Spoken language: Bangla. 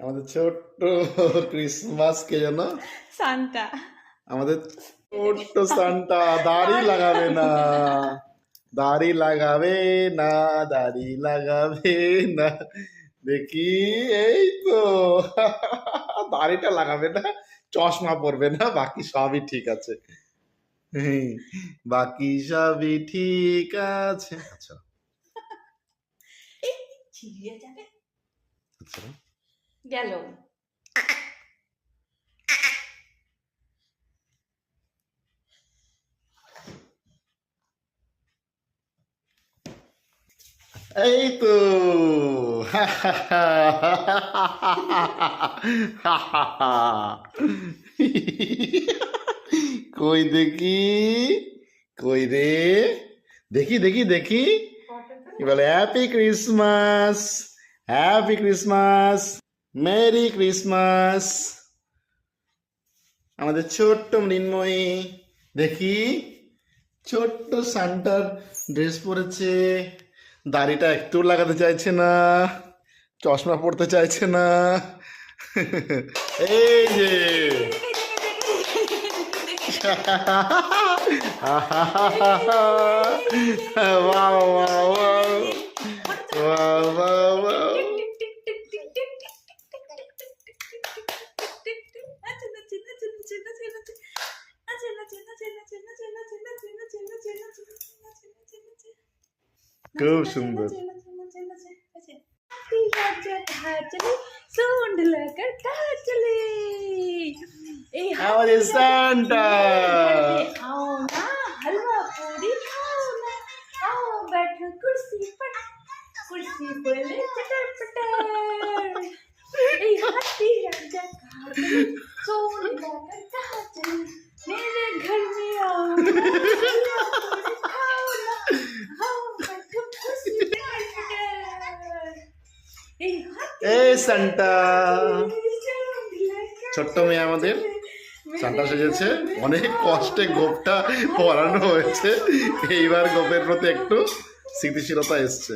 আমাদের ছোট্ট ক্রিসমাস কে যেন সান্টা। আমাদের ছোট্ট সান্টা দাড়ি লাগাবে না, দাড়ি লাগাবে না, দাড়ি লাগাবে না। দেখি এই তো দাড়িটা লাগাবে না, চশমা পরবে না, বাকি সবই ঠিক আছে। বাকি সবই ঠিক আছে। আচ্ছা এই ছিড়িয়ে যাবে। আচ্ছা গেল। এই তো কই দেখি, কই রে, দেখি দেখি দেখি। কি বলে happy Christmas, happy Christmas, merry Christmas. আমাদের ছোট্ট মৃন্ময়ী দেখি ছোট্ট সান্টার ড্রেস পরেছে, দাড়িটা একটু লাগাতে চাইছে না, চশমা পড়তে চাইছে না। এই যে wow, wow, wow. Wow, wow, wow. খুব সুন্দর। আমাদের সান্টা आओ ना हलवा पूरी खाओ ना आओ बैठो कुर्सी पर ले चटर पटर ए हाथी राजा कहाँ चले सोने लाकर कहाँ चले मेरे घर में आओ ना हलवा पूरी खाओ ना आओ बैठो कुर्सी पर चटर ए हाथी এই সান্টা ছোট্ট মেয়ে আমাদের সান্টা সেজেছে, অনেক কষ্টে গোপটা পরানো হয়েছে, এইবার গোপের প্রতি একটু স্মৃতিশীলতা এসছে।